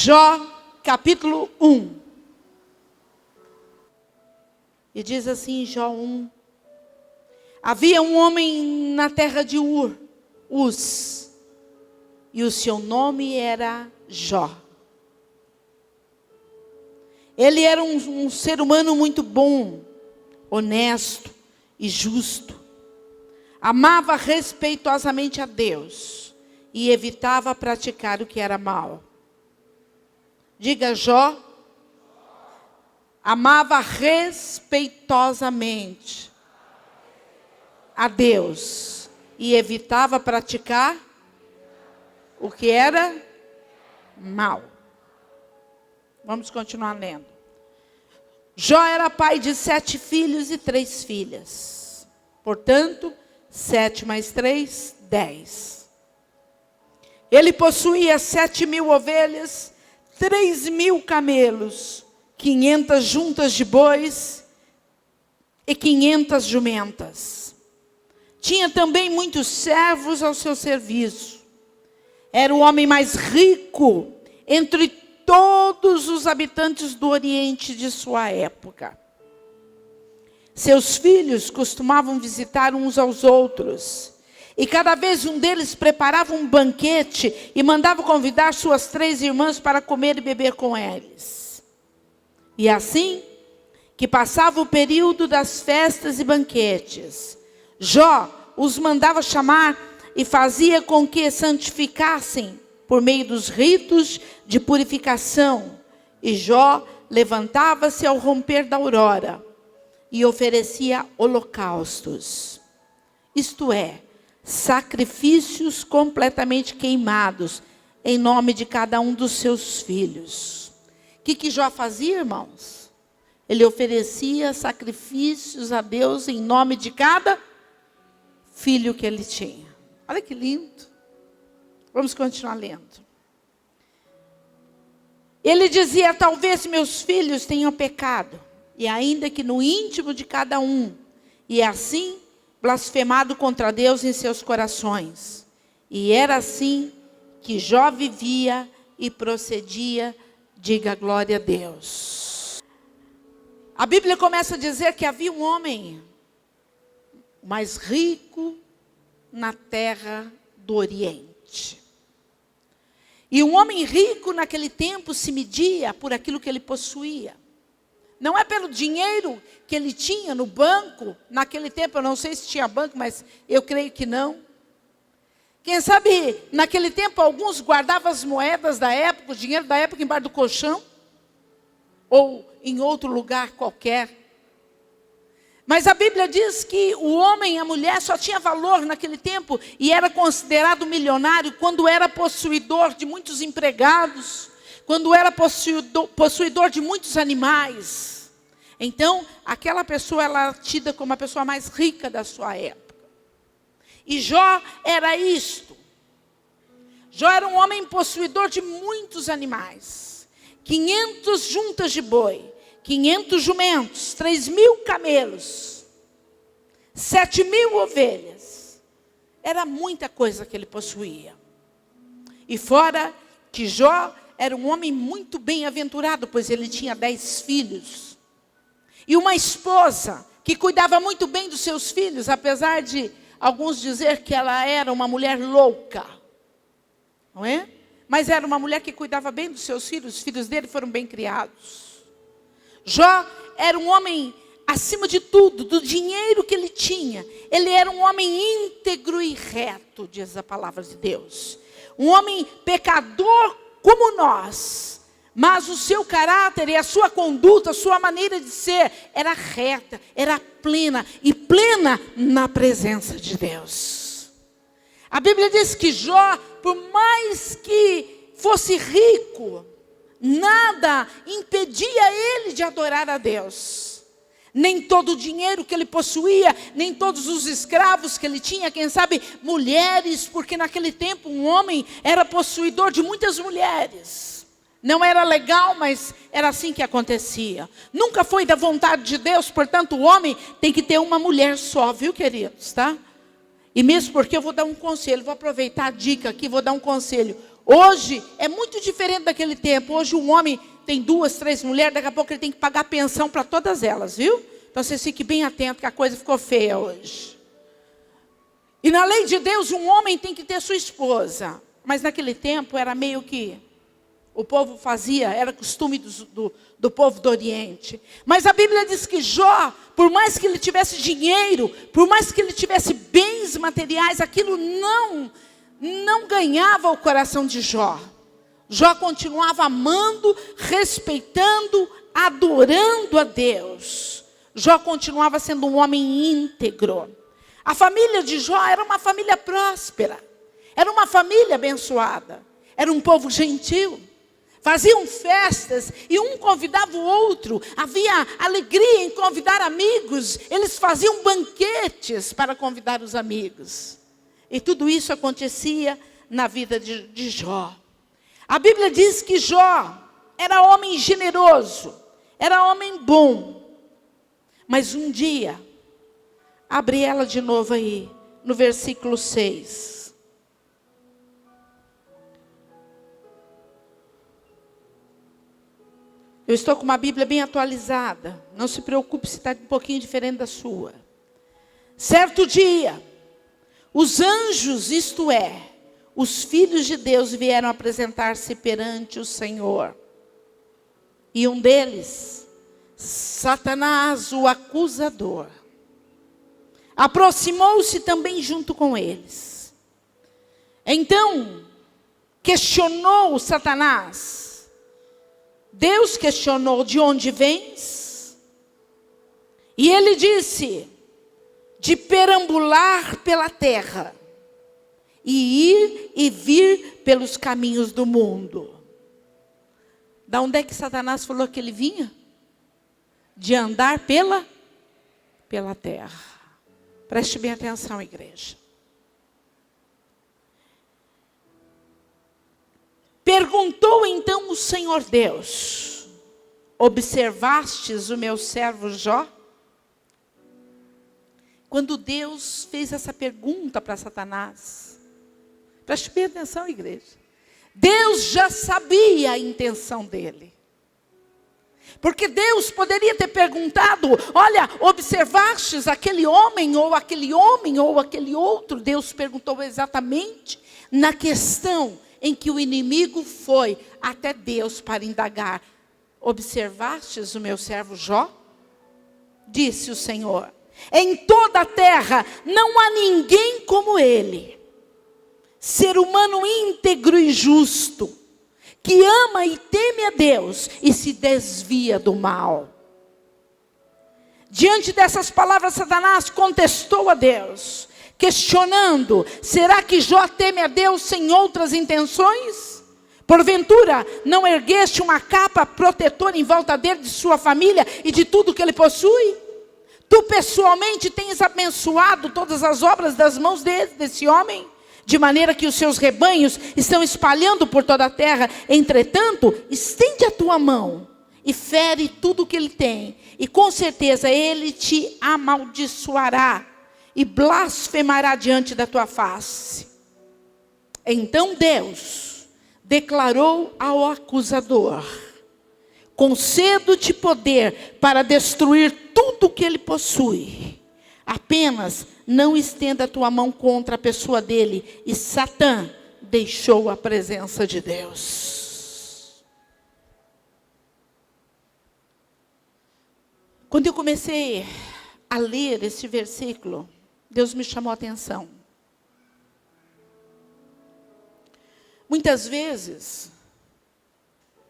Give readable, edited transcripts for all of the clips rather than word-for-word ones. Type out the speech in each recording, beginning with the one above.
Jó, capítulo 1. E diz assim, Jó 1. Havia um homem na terra de Uz, e o seu nome era Jó. Ele era um ser humano muito bom, honesto e justo. Amava respeitosamente a Deus e evitava praticar o que era mal. Diga, Jó amava respeitosamente a Deus e evitava praticar o que era mal. Vamos continuar lendo. Jó era pai de 7 filhos e 3 filhas. Portanto, 7 mais 3, 10. Ele possuía 7.000 ovelhas, 3.000 camelos, 500 juntas de bois e 500 jumentas. Tinha também muitos servos ao seu serviço. Era o homem mais rico entre todos os habitantes do Oriente de sua época. Seus filhos costumavam visitar uns aos outros. E cada vez um deles preparava um banquete e mandava convidar suas 3 irmãs para comer e beber com eles. E assim que passava o período das festas e banquetes, Jó os mandava chamar e fazia com que santificassem por meio dos ritos de purificação. E Jó levantava-se ao romper da aurora e oferecia holocaustos, isto é, sacrifícios completamente queimados, em nome de cada um dos seus filhos. O que Jó fazia, irmãos? Ele oferecia sacrifícios a Deus em nome de cada filho que ele tinha. Olha que lindo. Vamos continuar lendo. Ele dizia, talvez meus filhos tenham pecado, e ainda que no íntimo de cada um, e assim blasfemado contra Deus em seus corações. E era assim que Jó vivia e procedia. Diga glória a Deus. A Bíblia começa a dizer que havia um homem mais rico na terra do Oriente. E um homem rico naquele tempo se media por aquilo que ele possuía. Não é pelo dinheiro que ele tinha no banco. Naquele tempo, eu não sei se tinha banco, mas eu creio que não. Quem sabe, naquele tempo, alguns guardavam as moedas da época, o dinheiro da época embaixo do colchão. Ou em outro lugar qualquer. Mas a Bíblia diz que o homem e a mulher só tinha valor naquele tempo. E era considerado milionário quando era possuidor de muitos empregados. Quando era possuidor de muitos animais. Então, aquela pessoa era tida como a pessoa mais rica da sua época. E Jó era isto. Jó era um homem possuidor de muitos animais. 500 juntas de boi, 500 jumentos, 3.000 camelos, 7.000 ovelhas. Era muita coisa que ele possuía. E fora que Jó era um homem muito bem-aventurado, pois ele tinha 10 filhos. E uma esposa que cuidava muito bem dos seus filhos, apesar de alguns dizer que ela era uma mulher louca. Não é? Mas era uma mulher que cuidava bem dos seus filhos. Os filhos dele foram bem criados. Jó era um homem, acima de tudo, do dinheiro que ele tinha. Ele era um homem íntegro e reto, diz a palavra de Deus. Um homem pecador como nós, mas o seu caráter e a sua conduta, a sua maneira de ser, era reta, era plena, e plena na presença de Deus. A Bíblia diz que Jó, por mais que fosse rico, nada impedia ele de adorar a Deus. Nem todo o dinheiro que ele possuía, nem todos os escravos que ele tinha, quem sabe mulheres, porque naquele tempo um homem era possuidor de muitas mulheres. Não era legal, mas era assim que acontecia. Nunca foi da vontade de Deus, portanto o homem tem que ter uma mulher só, viu, queridos, tá? E mesmo porque eu vou dar um conselho, vou aproveitar a dica aqui, vou dar um conselho. Hoje é muito diferente daquele tempo. Hoje um homem tem 2, 3 mulheres, daqui a pouco ele tem que pagar pensão para todas elas, viu? Então você fique bem atento que a coisa ficou feia hoje. E na lei de Deus, um homem tem que ter sua esposa. Mas naquele tempo era meio que o povo fazia, era costume do povo do Oriente. Mas a Bíblia diz que Jó, por mais que ele tivesse dinheiro, por mais que ele tivesse bens materiais, aquilo não ganhava o coração de Jó. Jó continuava amando, respeitando, adorando a Deus. Jó continuava sendo um homem íntegro. A família de Jó era uma família próspera. Era uma família abençoada. Era um povo gentil. Faziam festas e um convidava o outro. Havia alegria em convidar amigos. Eles faziam banquetes para convidar os amigos. E tudo isso acontecia na vida de Jó. A Bíblia diz que Jó era homem generoso, era homem bom. Mas um dia, abre ela de novo aí, no versículo 6. Eu estou com uma Bíblia bem atualizada. Não se preocupe se está um pouquinho diferente da sua. Certo dia, os anjos, isto é, os filhos de Deus, vieram apresentar-se perante o Senhor. E um deles, Satanás, o acusador, aproximou-se também junto com eles. Então, questionou Satanás. Deus questionou: de onde vens? E ele disse: de perambular pela terra, e ir e vir pelos caminhos do mundo. Da onde é que Satanás falou que ele vinha? De andar pela terra. Preste bem atenção, igreja. Perguntou então o Senhor Deus: observastes o meu servo Jó? Quando Deus fez essa pergunta para Satanás, preste bem atenção, igreja. Deus já sabia a intenção dele. Porque Deus poderia ter perguntado: olha, observastes aquele homem ou aquele outro? Deus perguntou exatamente na questão em que o inimigo foi até Deus para indagar: observastes o meu servo Jó? Disse o Senhor: em toda a terra não há ninguém como ele, ser humano íntegro e justo, que ama e teme a Deus e se desvia do mal. Diante dessas palavras, Satanás contestou a Deus, questionando: será que Jó teme a Deus sem outras intenções? Porventura, não ergueste uma capa protetora em volta dele, de sua família e de tudo que ele possui? Tu pessoalmente tens abençoado todas as obras das mãos desse homem, de maneira que os seus rebanhos estão espalhando por toda a terra. Entretanto, estende a tua mão e fere tudo o que ele tem, e com certeza ele te amaldiçoará e blasfemará diante da tua face. Então Deus declarou ao acusador: concedo-te poder para destruir tudo o que ele possui. Apenas não estenda a tua mão contra a pessoa dele. E Satã deixou a presença de Deus. Quando eu comecei a ler esse versículo, Deus me chamou a atenção. Muitas vezes,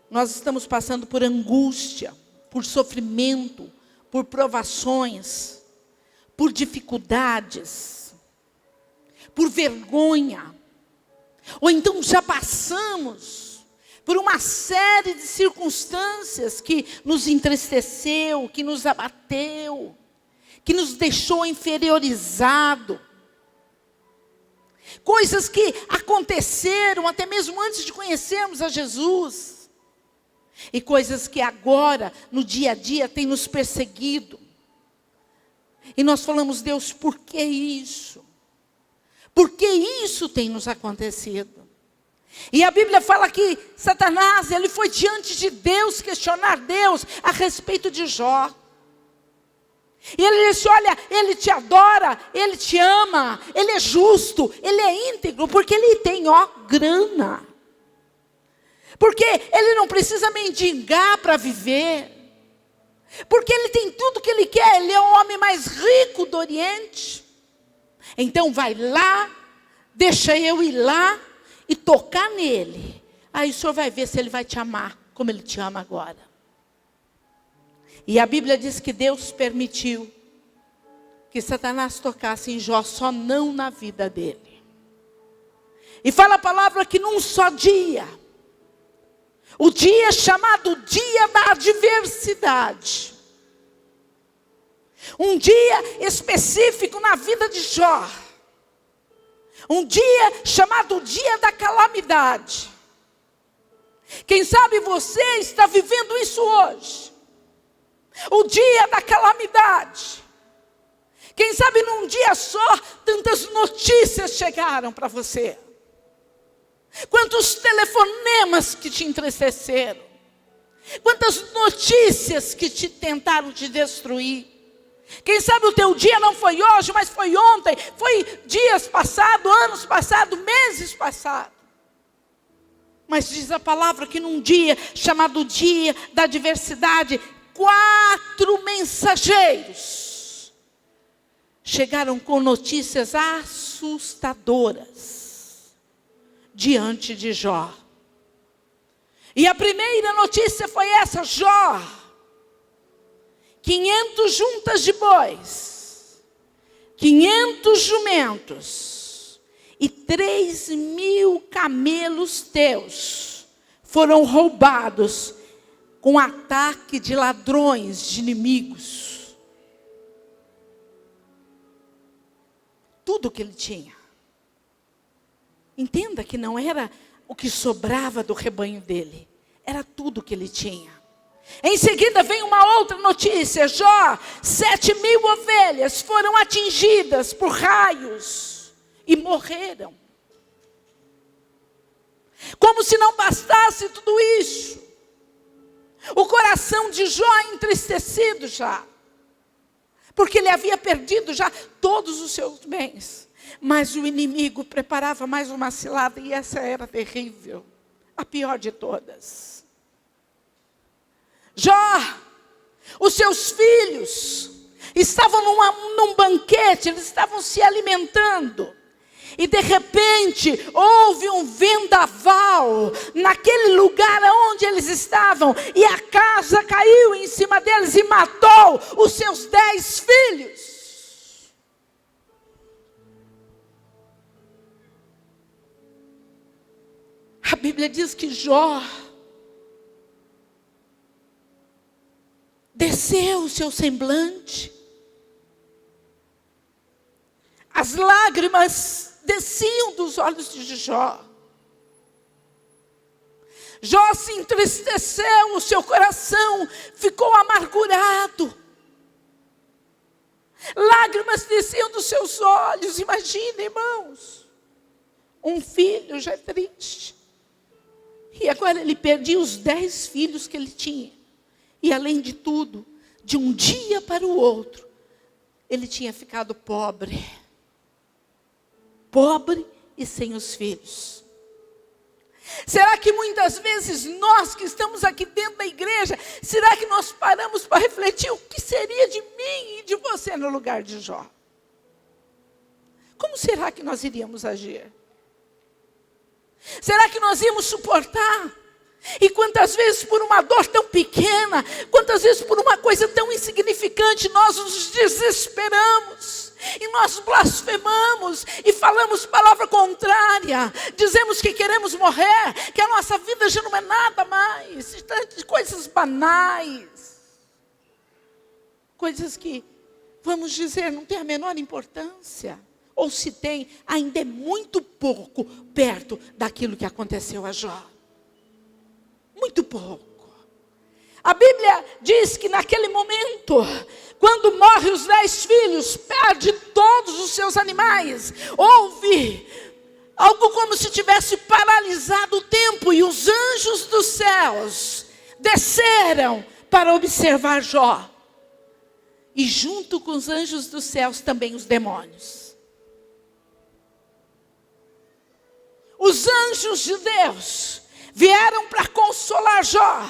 nós estamos passando por angústia, por sofrimento, por provações, por dificuldades, por vergonha. Ou então já passamos por uma série de circunstâncias que nos entristeceu, que nos abateu, que nos deixou inferiorizado. Coisas que aconteceram até mesmo antes de conhecermos a Jesus. E coisas que agora, no dia a dia, têm nos perseguido. E nós falamos: Deus, por que isso? Por que isso tem nos acontecido? E a Bíblia fala que Satanás, ele foi diante de Deus questionar Deus a respeito de Jó. E ele disse, olha, ele te adora, ele te ama, ele é justo, ele é íntegro, porque ele tem, grana. Porque ele não precisa mendigar para viver. Porque ele tem tudo que ele quer, ele é o homem mais rico do Oriente. Então vai lá, deixa eu ir lá e tocar nele. Aí o senhor vai ver se ele vai te amar, como ele te ama agora. E a Bíblia diz que Deus permitiu que Satanás tocasse em Jó, só não na vida dele. E fala a palavra que num só dia, o dia chamado dia da adversidade, um dia específico na vida de Jó, um dia chamado dia da calamidade. Quem sabe você está vivendo isso hoje, o dia da calamidade. Quem sabe num dia só, tantas notícias chegaram para você. Quantos telefonemas que te entristeceram. Quantas notícias que te tentaram te destruir. Quem sabe o teu dia não foi hoje, mas foi ontem. Foi dias passados, anos passados, meses passados. Mas diz a palavra que num dia chamado dia da adversidade, 4 mensageiros chegaram com notícias assustadoras diante de Jó. E a primeira notícia foi essa: Jó, 500 juntas de bois, 500 jumentos e 3.000 camelos teus foram roubados com ataque de ladrões, de inimigos. Tudo que ele tinha. Entenda que não era o que sobrava do rebanho dele. Era tudo que ele tinha. Em seguida vem uma outra notícia. Jó, 7.000 ovelhas foram atingidas por raios e morreram. Como se não bastasse tudo isso, o coração de Jó entristecido já. Porque ele havia perdido já todos os seus bens. Mas o inimigo preparava mais uma cilada, e essa era terrível. A pior de todas. Jó, os seus filhos estavam num banquete, eles estavam se alimentando. E de repente houve um vendaval naquele lugar onde eles estavam. E a casa caiu em cima deles e matou os seus 10 filhos. A Bíblia diz que Jó desceu o seu semblante. As lágrimas desciam dos olhos de Jó. Jó se entristeceu, o seu coração ficou amargurado. Lágrimas desciam dos seus olhos. Imagina, irmãos, um filho já é triste. E agora ele perdia os 10 filhos que ele tinha. E além de tudo, de um dia para o outro, ele tinha ficado pobre. Pobre e sem os filhos. Será que muitas vezes nós que estamos aqui dentro da igreja, será que nós paramos para refletir o que seria de mim e de você no lugar de Jó? Como será que nós iríamos agir? Será que nós íamos suportar? E quantas vezes por uma dor tão pequena, quantas vezes por uma coisa tão insignificante, nós nos desesperamos. E nós blasfemamos e falamos palavra contrária. Dizemos que queremos morrer, que a nossa vida já não é nada mais. De coisas banais. Coisas que, vamos dizer, não tem a menor importância. Ou se tem, ainda é muito pouco perto daquilo que aconteceu a Jó. Muito pouco. A Bíblia diz que naquele momento, quando morre os 10 filhos, perde todos os seus animais. Houve algo como se tivesse paralisado o tempo, e os anjos dos céus desceram para observar Jó. E junto com os anjos dos céus também os demônios. Os anjos de Deus vieram para consolar Jó.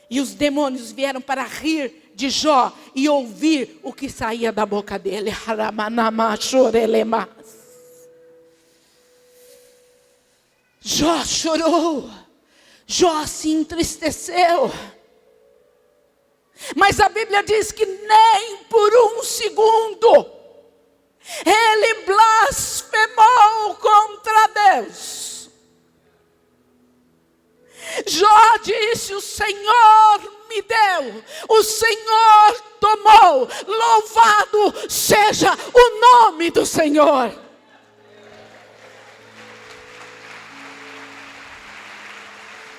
E os demônios vieram para rir de Jó e ouvir o que saía da boca dele. Jó chorou. Jó se entristeceu. Mas a Bíblia diz que nem por um segundo ele blasfemou contra Deus. Jó disse: o Senhor me deu, o Senhor tomou, louvado seja o nome do Senhor.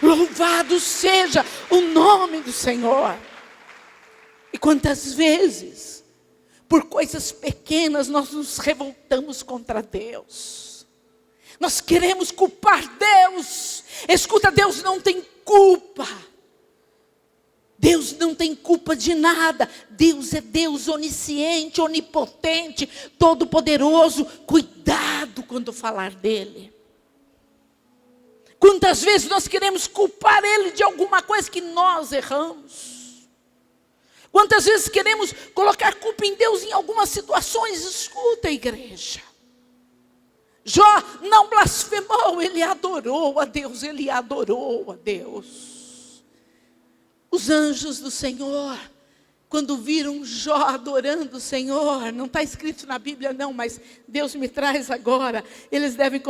Louvado seja o nome do Senhor. E quantas vezes, por coisas pequenas, nós nos revoltamos contra Deus. Nós queremos culpar Deus. Escuta, Deus não tem culpa. Deus não tem culpa de nada. Deus é Deus onisciente, onipotente, todo-poderoso. Cuidado quando falar dele. Quantas vezes nós queremos culpar Ele de alguma coisa que nós erramos? Quantas vezes queremos colocar culpa em Deus em algumas situações? Escuta, igreja. Jó não blasfemou, ele adorou a Deus, ele adorou a Deus. Os anjos do Senhor, quando viram Jó adorando o Senhor, não está escrito na Bíblia não, mas Deus me traz agora, eles devem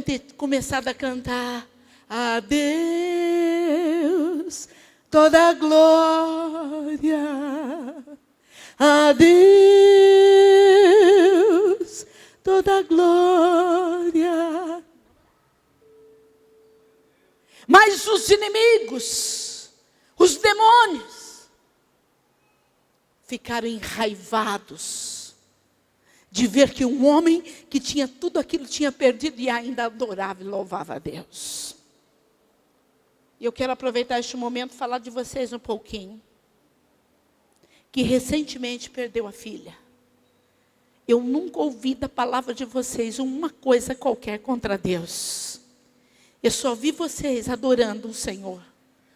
ter começado a cantar: a Deus toda a glória, a Deus toda a glória. Mas os inimigos, os demônios, ficaram enraivados de ver que um homem que tinha tudo aquilo tinha perdido e ainda adorava e louvava a Deus. E eu quero aproveitar este momento e falar de vocês um pouquinho, que recentemente perdeu a filha. Eu nunca ouvi da palavra de vocês uma coisa qualquer contra Deus. Eu só vi vocês adorando o Senhor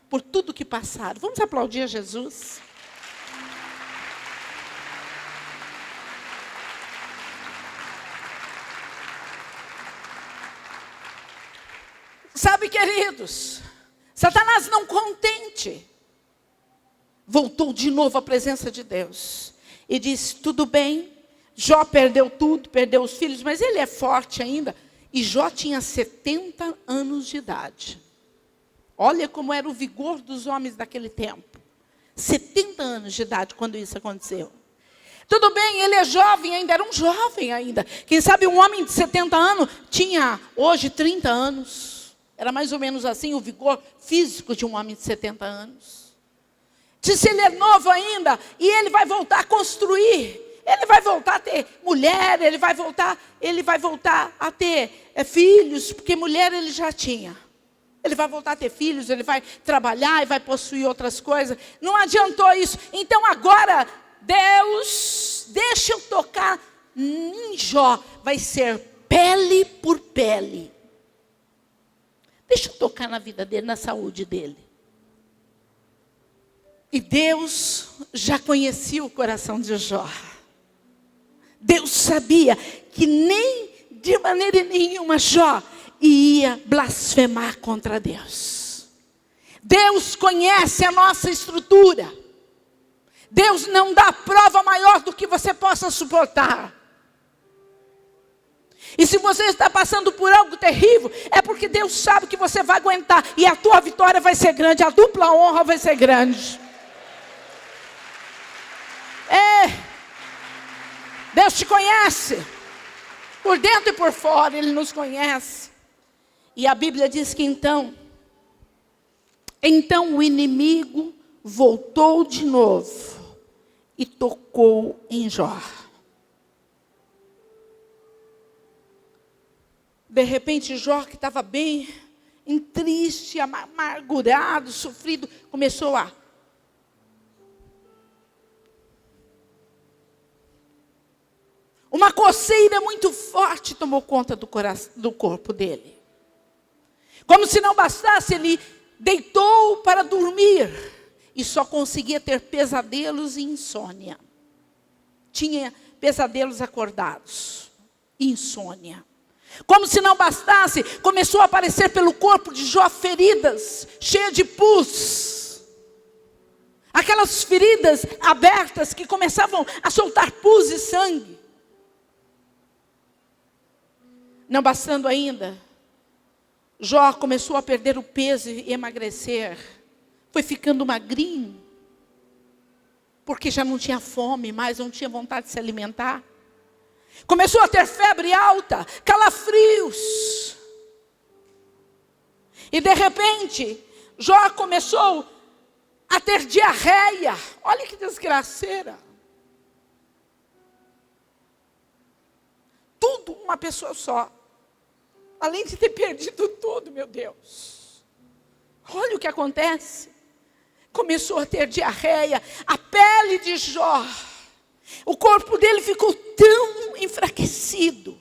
por tudo que passaram. Vamos aplaudir a Jesus? Sabe, queridos, Satanás, não contente, voltou de novo à presença de Deus e disse: tudo bem, Jó perdeu tudo, perdeu os filhos, mas ele é forte ainda. E Jó tinha 70 anos de idade. Olha como era o vigor dos homens daquele tempo. 70 anos de idade quando isso aconteceu. Tudo bem, ele é jovem ainda, era um jovem ainda. Quem sabe um homem de 70 anos tinha hoje 30 anos. Era mais ou menos assim o vigor físico de um homem de 70 anos. Disse: ele é novo ainda e ele vai voltar a construir. Ele vai voltar a ter mulher, ele vai voltar a ter filhos, porque mulher ele já tinha. Ele vai voltar a ter filhos, ele vai trabalhar e vai possuir outras coisas. Não adiantou isso. Então agora, Deus, deixa eu tocar em Jó. Vai ser pele por pele. Deixa eu tocar na vida dele, na saúde dele. E Deus já conhecia o coração de Jó. Deus sabia que nem de maneira nenhuma Jó ia blasfemar contra Deus. Deus conhece a nossa estrutura. Deus não dá prova maior do que você possa suportar. E se você está passando por algo terrível, é porque Deus sabe que você vai aguentar. E a tua vitória vai ser grande, a dupla honra vai ser grande. Deus te conhece, por dentro e por fora, Ele nos conhece. E a Bíblia diz que então o inimigo voltou de novo e tocou em Jó. De repente, Jó, que estava bem triste, amargurado, sofrido, começou a... Uma coceira muito forte tomou conta do corpo dele. Como se não bastasse, ele deitou para dormir e só conseguia ter pesadelos e insônia. Tinha pesadelos acordados, insônia. Como se não bastasse, começou a aparecer pelo corpo de Jó feridas, cheias de pus. Aquelas feridas abertas que começavam a soltar pus e sangue. Não bastando ainda, Jó começou a perder o peso e emagrecer. Foi ficando magrinho. Porque já não tinha fome mais, não tinha vontade de se alimentar. Começou a ter febre alta, calafrios. E de repente, Jó começou a ter diarreia. Olha que desgraceira. Tudo uma pessoa só. Além de ter perdido tudo, meu Deus. Olha o que acontece. Começou a ter diarreia. A pele de Jó, o corpo dele ficou tão enfraquecido.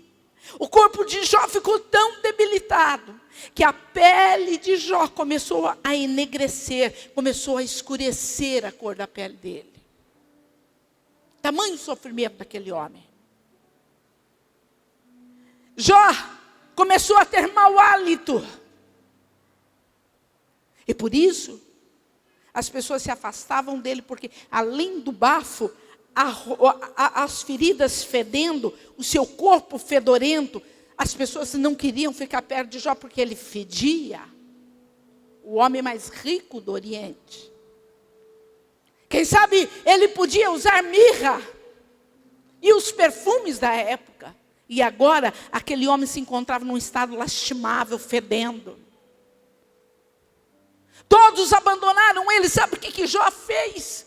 O corpo de Jó ficou tão debilitado, que a pele de Jó começou a enegrecer, começou a escurecer a cor da pele dele. Tamanho sofrimento daquele homem. Jó começou a ter mau hálito. E por isso, as pessoas se afastavam dele, porque além do bafo, as feridas fedendo, o seu corpo fedorento, as pessoas não queriam ficar perto de Jó, porque ele fedia. O homem mais rico do Oriente. Quem sabe ele podia usar mirra e os perfumes da época. E agora, aquele homem se encontrava num estado lastimável, fedendo. Todos abandonaram ele. Sabe o que Jó fez?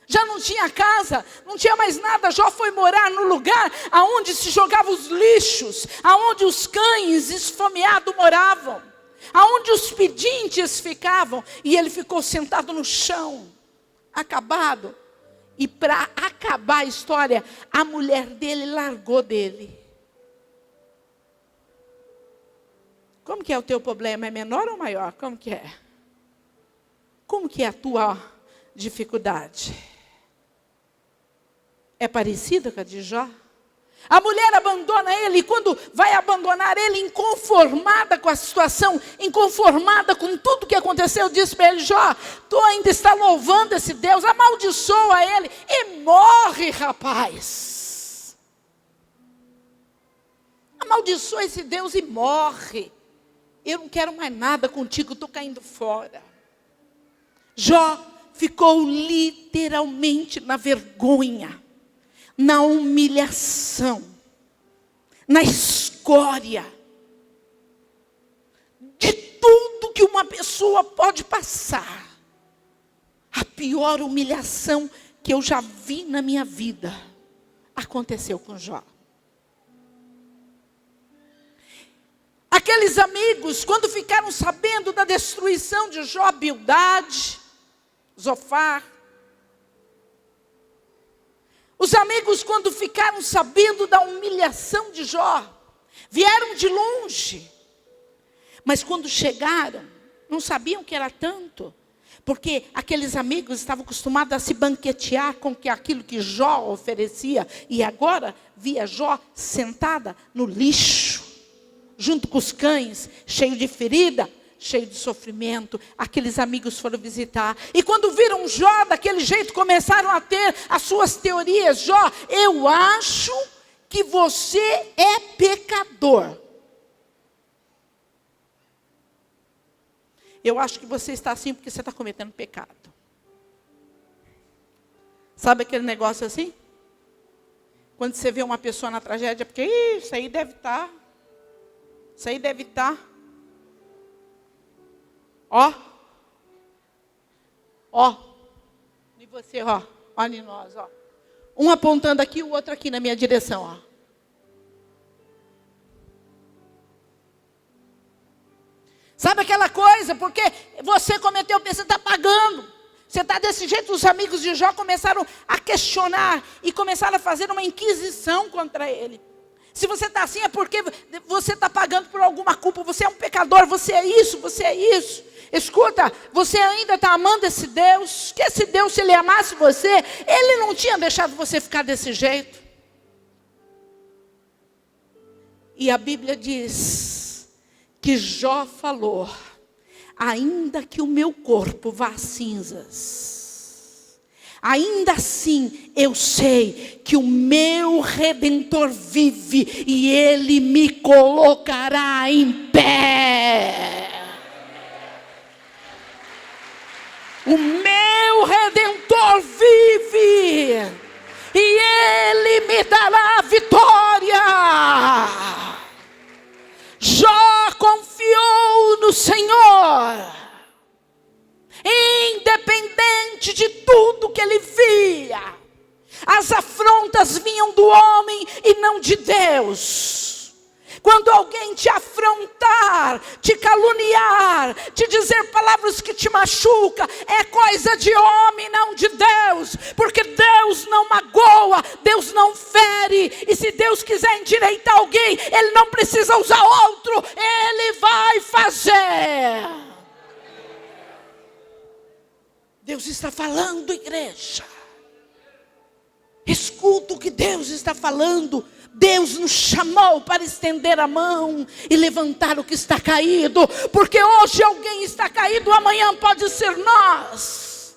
Já não tinha casa, não tinha mais nada. Jó foi morar no lugar aonde se jogavam os lixos, aonde os cães esfomeados moravam, aonde os pedintes ficavam. E ele ficou sentado no chão, acabado. E para acabar a história, a mulher dele largou dele. Como que é o teu problema? É menor ou maior? Como que é? Como que é a tua dificuldade? É parecida com a de Jó? A mulher abandona ele, e quando vai abandonar ele, inconformada com a situação, inconformada com tudo que aconteceu, diz para ele: Jó, tu ainda está louvando esse Deus, amaldiçoa ele e morre, rapaz. Amaldiçoa esse Deus e morre. Eu não quero mais nada contigo, estou caindo fora. Jó ficou literalmente na vergonha, na humilhação, na escória, de tudo que uma pessoa pode passar. A pior humilhação que eu já vi na minha vida aconteceu com Jó. Aqueles amigos, quando ficaram sabendo da destruição de Jó, Bildade, Zofar. Os amigos, quando ficaram sabendo da humilhação de Jó, vieram de longe. Mas quando chegaram, não sabiam que era tanto. Porque aqueles amigos estavam acostumados a se banquetear com aquilo que Jó oferecia. E agora via Jó sentada no lixo, junto com os cães, cheio de ferida, cheio de sofrimento. Aqueles amigos foram visitar. E quando viram Jó daquele jeito, começaram a ter as suas teorias. Jó, eu acho que você é pecador. Eu acho que você está assim porque você está cometendo pecado. Sabe aquele negócio assim? Quando você vê uma pessoa na tragédia, porque isso aí deve estar. Isso aí deve estar. Ó. E você, ó. Olha em nós, ó. Um apontando aqui, o outro aqui na minha direção, ó. Sabe aquela coisa, porque você cometeu, você está pagando. Você está desse jeito, os amigos de Jó começaram a questionar e começaram a fazer uma inquisição contra ele. Se você está assim é porque você está pagando por alguma culpa, você é um pecador, você é isso, você é isso. Escuta, você ainda está amando esse Deus? Que esse Deus, se ele amasse você, ele não tinha deixado você ficar desse jeito. E a Bíblia diz que Jó falou: ainda que o meu corpo vá às cinzas, ainda assim eu sei que o meu Redentor vive e ele me colocará em pé. O meu Redentor vive e ele me dará vitória. Jó confiou no Senhor, independente de tudo que ele via. As afrontas vinham do homem e não de Deus. Quando alguém te afrontar, te caluniar, te dizer palavras que te machucam, é coisa de homem, não de Deus. Porque Deus não magoa, Deus não fere. E se Deus quiser endireitar alguém, Ele não precisa usar outro, Ele vai fazer. Deus está falando, igreja. Escuta o que Deus está falando. Deus nos chamou para estender a mão e levantar o que está caído. Porque hoje alguém está caído, amanhã pode ser nós.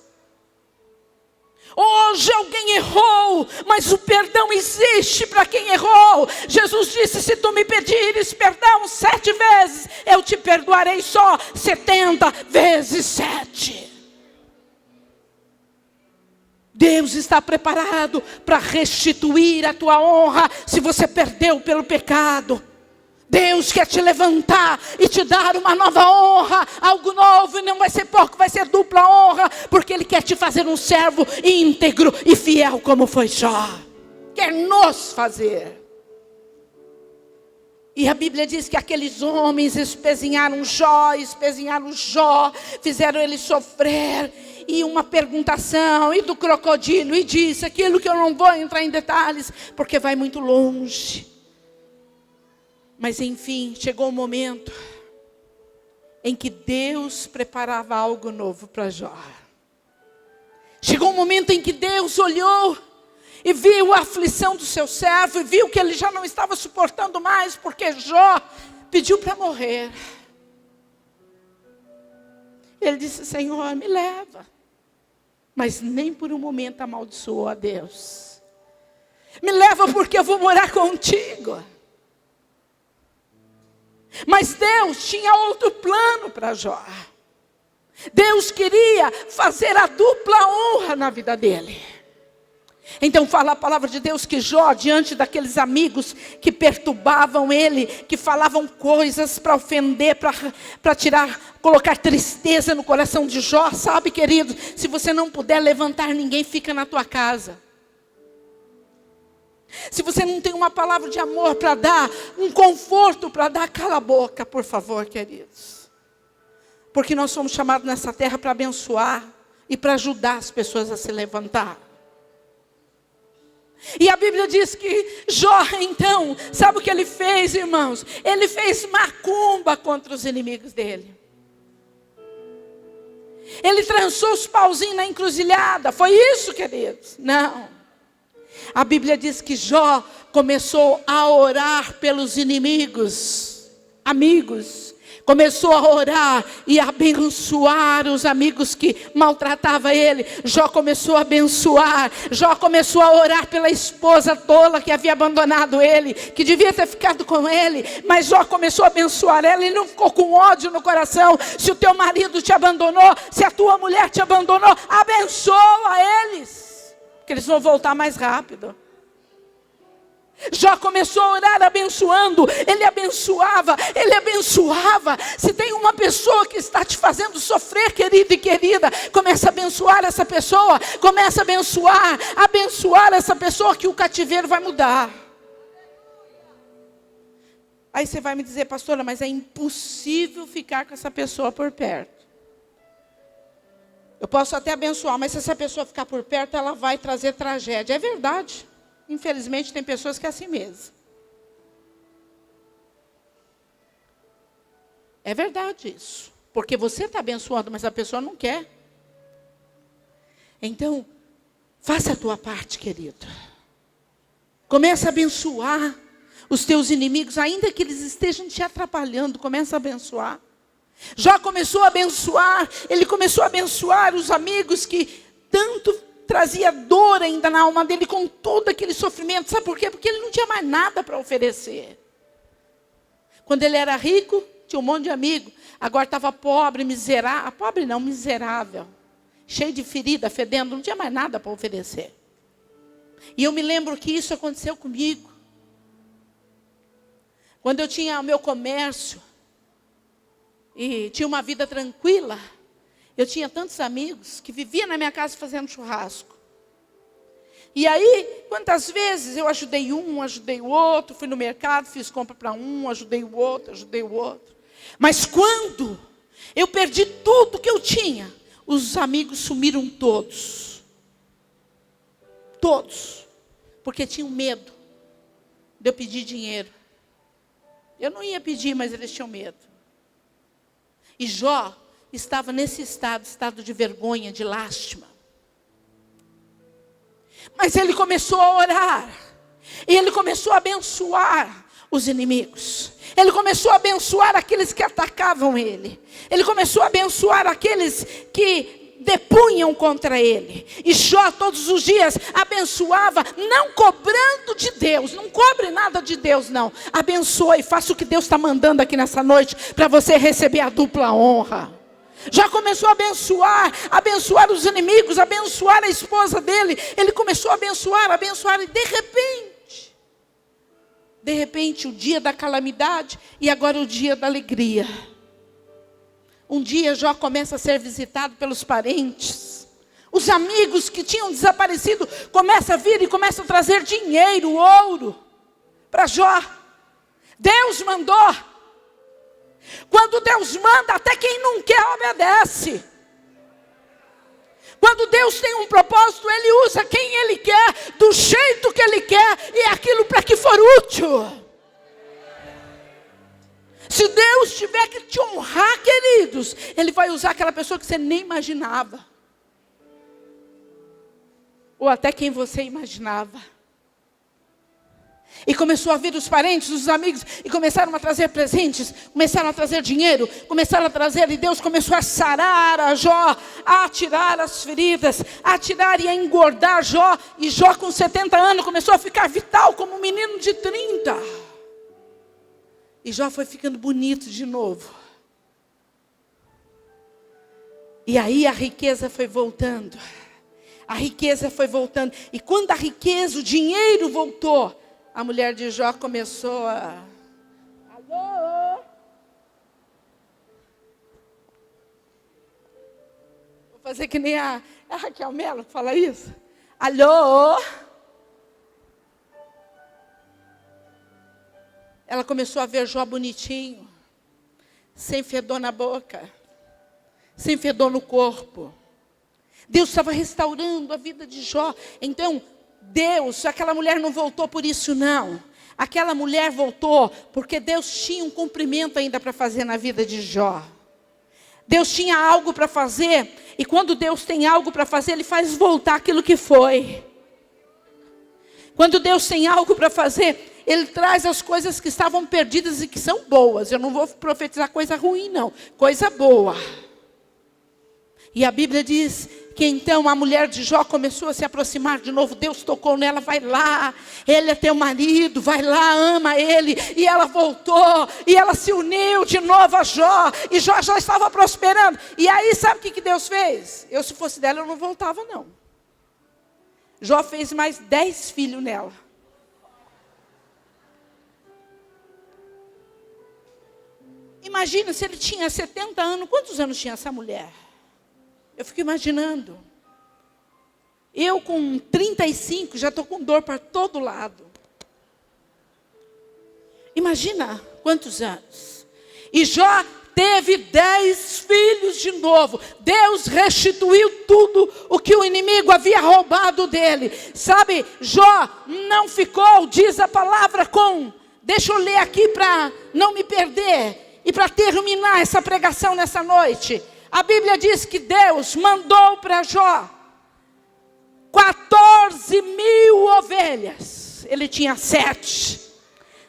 Hoje alguém errou, mas o perdão existe para quem errou. Jesus disse: se tu me pedires perdão 7 vezes, eu te perdoarei só 70 vezes 7. Deus está preparado para restituir a tua honra se você perdeu pelo pecado. Deus quer te levantar e te dar uma nova honra, algo novo, e não vai ser pouco, vai ser dupla honra, porque Ele quer te fazer um servo íntegro e fiel como foi Jó. Quer nos fazer. E a Bíblia diz que aqueles homens espezinharam Jó, fizeram ele sofrer. E uma perguntação, e do crocodilo, e disse aquilo que eu não vou entrar em detalhes, porque vai muito longe. Mas enfim, chegou o momento em que Deus preparava algo novo para Jó. Chegou o momento em que Deus olhou e viu a aflição do seu servo, e viu que ele já não estava suportando mais, porque Jó pediu para morrer. Ele disse: Senhor, me leva. Mas nem por um momento amaldiçoou a Deus. Me leva porque eu vou morar contigo. Mas Deus tinha outro plano para Jó. Deus queria fazer a dupla honra na vida dele. Então fala a palavra de Deus que Jó, diante daqueles amigos que perturbavam ele, que falavam coisas para ofender, para tirar, colocar tristeza no coração de Jó, sabe, querido, se você não puder levantar ninguém, fica na tua casa. Se você não tem uma palavra de amor para dar, um conforto para dar, cala a boca, por favor, queridos. Porque nós somos chamados nessa terra para abençoar e para ajudar as pessoas a se levantar. E a Bíblia diz que Jó, então, sabe o que ele fez, irmãos? Ele fez macumba contra os inimigos dele. Ele trançou os pauzinhos na encruzilhada. Foi isso, queridos? Não. A Bíblia diz que Jó começou a orar pelos inimigos, amigos. Começou a orar e a abençoar os amigos que maltratavam ele. Jó começou a abençoar. Jó começou a orar pela esposa tola que havia abandonado ele, que devia ter ficado com ele. Mas Jó começou a abençoar ela e não ficou com ódio no coração. Se o teu marido te abandonou, se a tua mulher te abandonou, abençoa eles, porque eles vão voltar mais rápido. Jó começou a orar abençoando. Ele abençoava. Se tem uma pessoa que está te fazendo sofrer, querido e querida, começa a abençoar essa pessoa. Começa a abençoar essa pessoa, que o cativeiro vai mudar. Aí você vai me dizer, pastora, mas é impossível ficar com essa pessoa por perto. Eu posso até abençoar, mas se essa pessoa ficar por perto, ela vai trazer tragédia. É verdade. Infelizmente, tem pessoas que é assim mesmo. É verdade isso. Porque você está abençoando, mas a pessoa não quer. Então, faça a tua parte, querido. Comece a abençoar os teus inimigos, ainda que eles estejam te atrapalhando. Comece a abençoar. Jó começou a abençoar. Ele começou a abençoar os amigos que tanto trazia dor ainda na alma dele com todo aquele sofrimento. Sabe por quê? Porque ele não tinha mais nada para oferecer. Quando ele era rico, tinha um monte de amigo. Agora estava pobre, miserável. Pobre não, miserável. Cheio de ferida, fedendo. Não tinha mais nada para oferecer. E eu me lembro que isso aconteceu comigo. Quando eu tinha o meu comércio e tinha uma vida tranquila, eu tinha tantos amigos que viviam na minha casa fazendo churrasco. E aí, quantas vezes eu ajudei um, ajudei o outro, fui no mercado, fiz compra para um, ajudei o outro, ajudei o outro. Mas quando eu perdi tudo que eu tinha, os amigos sumiram todos. Todos. Porque tinham medo de eu pedir dinheiro. Eu não ia pedir, mas eles tinham medo. E Jó estava nesse estado de vergonha, de lástima. Mas ele começou a orar. E ele começou a abençoar os inimigos. Ele começou a abençoar aqueles que atacavam ele. Ele começou a abençoar aqueles que depunham contra ele. E Jó todos os dias abençoava, não cobrando de Deus. Não cobre nada de Deus, não. Abençoe, faça o que Deus está mandando aqui nessa noite, para você receber a dupla honra. Já começou a abençoar os inimigos, abençoar a esposa dele. Ele começou a abençoar, e de repente, o dia da calamidade e agora o dia da alegria. Um dia Jó começa a ser visitado pelos parentes. Os amigos que tinham desaparecido começam a vir e começam a trazer dinheiro, ouro, para Jó. Deus mandou. Quando Deus manda, até quem não quer obedece. Quando Deus tem um propósito, Ele usa quem Ele quer, do jeito que Ele quer, e aquilo para que for útil. Se Deus tiver que te honrar, queridos, Ele vai usar aquela pessoa que você nem imaginava. Ou até quem você imaginava. E começou a vir os parentes, os amigos, e começaram a trazer presentes, começaram a trazer dinheiro, começaram a trazer, e Deus começou a sarar a Jó, a tirar as feridas, a tirar e a engordar Jó. E Jó com 70 anos começou a ficar vital como um menino de 30. E Jó foi ficando bonito de novo. E aí a riqueza foi voltando. A riqueza foi voltando. E quando a riqueza, o dinheiro voltou, a mulher de Jó começou a... Alô? Vou fazer que nem a Raquel Mello fala isso. Alô? Ela começou a ver Jó bonitinho, sem fedor na boca, sem fedor no corpo. Deus estava restaurando a vida de Jó. Então, Deus, aquela mulher não voltou por isso não. Aquela mulher voltou porque Deus tinha um cumprimento ainda para fazer na vida de Jó. Deus tinha algo para fazer. E quando Deus tem algo para fazer, Ele faz voltar aquilo que foi. Quando Deus tem algo para fazer, Ele traz as coisas que estavam perdidas e que são boas. Eu não vou profetizar coisa ruim não, coisa boa. E a Bíblia diz que então a mulher de Jó começou a se aproximar de novo. Deus tocou nela, vai lá, ele é teu marido, vai lá, ama ele. E ela voltou, e ela se uniu de novo a Jó. E Jó já estava prosperando. E aí sabe o que Deus fez? Eu, se fosse dela, eu não voltava não. Jó fez mais 10 filhos nela. Imagina se ele tinha 70 anos, quantos anos tinha essa mulher? Eu fico imaginando. Eu com 35 já estou com dor para todo lado. Imagina Quantos anos? E Jó teve 10 filhos de novo. Deus restituiu tudo o que o inimigo havia roubado dele. Sabe, Jó não ficou, diz a palavra, deixa eu ler aqui para não me perder. E para terminar essa pregação nessa noite. A Bíblia diz que Deus mandou para Jó 14.000 ovelhas. Ele tinha 7.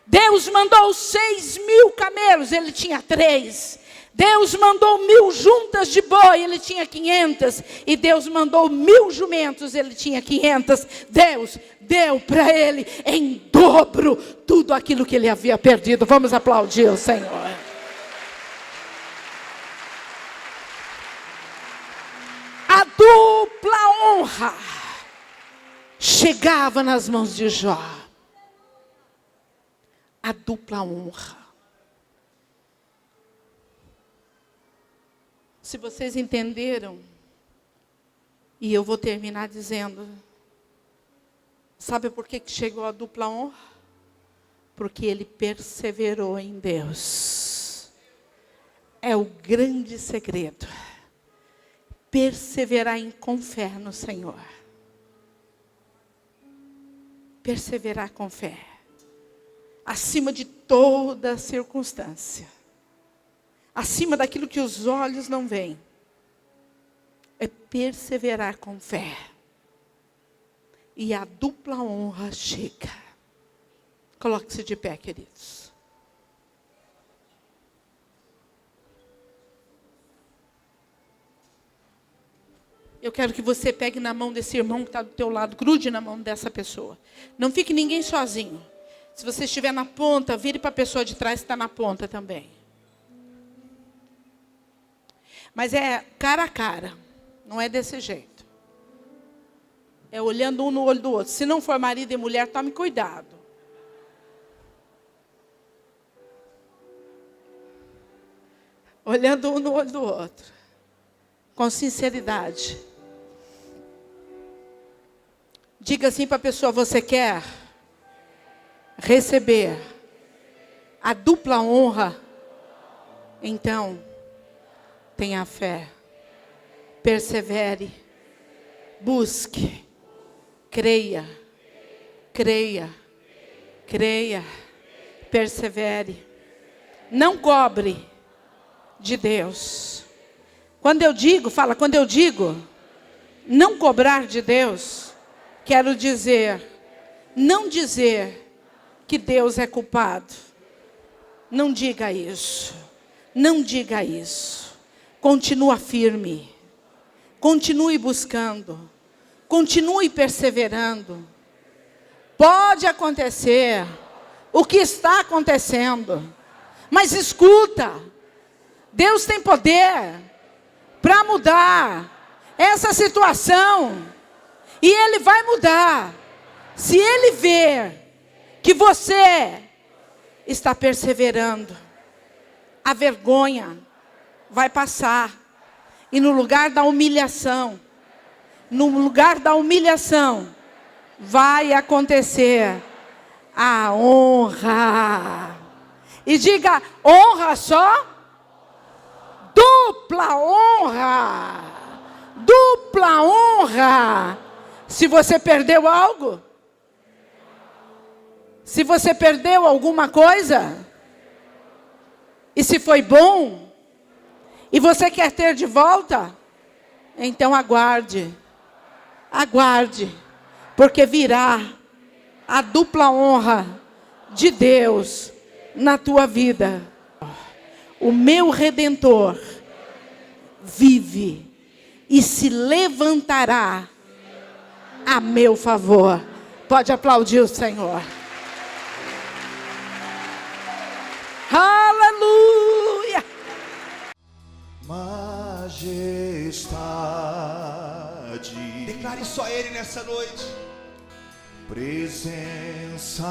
Deus mandou 6.000 camelos, ele tinha 3. Deus mandou 1.000 juntas de boi, ele tinha 500. E Deus mandou 1.000 jumentos, ele tinha 500. Deus deu para ele em dobro tudo aquilo que ele havia perdido. Vamos aplaudir o Senhor. A dupla honra chegava nas mãos de Jó. A dupla honra. Se vocês entenderam, e eu vou terminar dizendo, sabe por que chegou a dupla honra? Porque ele perseverou em Deus. É o grande segredo. Perseverar com fé no Senhor. Perseverar com fé. Acima de toda circunstância. Acima daquilo que os olhos não veem. É perseverar com fé. E a dupla honra chega. Coloque-se de pé, queridos. Eu quero que você pegue na mão desse irmão que está do teu lado. Grude na mão dessa pessoa. Não fique ninguém sozinho. Se você estiver na ponta, vire para a pessoa de trás que está na ponta também. Mas é cara a cara. Não é desse jeito. É olhando um no olho do outro. Se não for marido e mulher, tome cuidado. Olhando um no olho do outro. Com sinceridade. Diga assim para a pessoa, você quer receber a dupla honra? Então, tenha fé, persevere, busque, creia, persevere. Não cobre de Deus. Quando eu digo não cobrar de Deus, quero dizer, não dizer que Deus é culpado. Não diga isso. Não diga isso. Continua firme. Continue buscando. Continue perseverando. Pode acontecer o que está acontecendo. Mas escuta. Deus tem poder para mudar essa situação. E Ele vai mudar. Se Ele ver que você está perseverando, a vergonha vai passar. E no lugar da humilhação, vai acontecer a honra. E diga, honra só? Dupla honra. Dupla honra. Se você perdeu algo, se você perdeu alguma coisa, e se foi bom, e você quer ter de volta, então aguarde, porque virá a dupla honra de Deus na tua vida. O meu Redentor vive e se levantará a meu favor. Pode aplaudir o Senhor. Aleluia! Majestade. Declare só a Ele nessa noite. Presença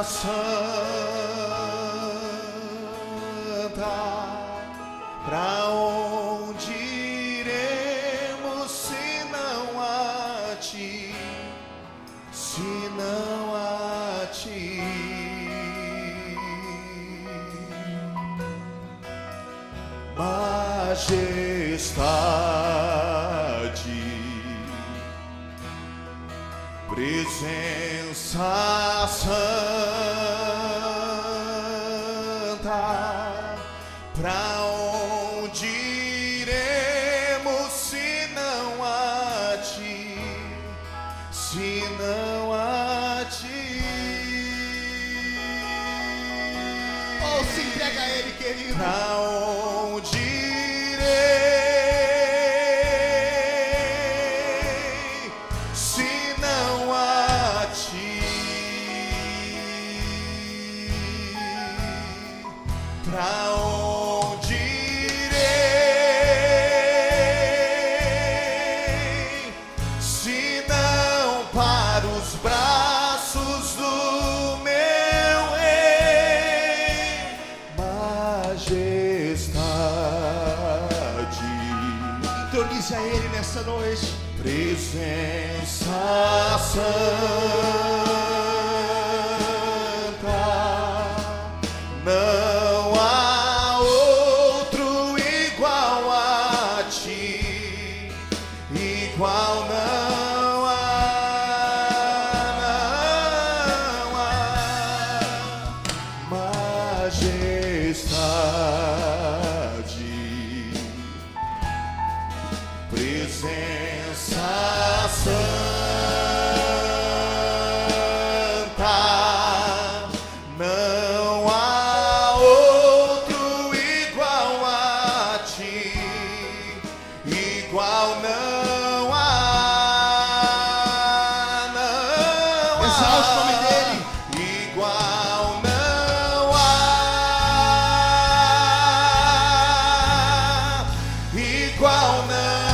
santa. Pra onde iremos se não a Ti? Se não a Ti. presença santa, pra onde iremos se não a ti, se não a ti? Oh, se entrega a Ele, querido. Pra onde irei, se não a ti? Pra onde irei, se não para os braços do meu rei? Majestade, Entronize a Ele nessa noite. presença santa, não há outro igual a ti, igual não há, não há. Majestade, presença santa, não há outro igual a ti, igual não há, não há. Exalte o nome dele. Igual não há, igual não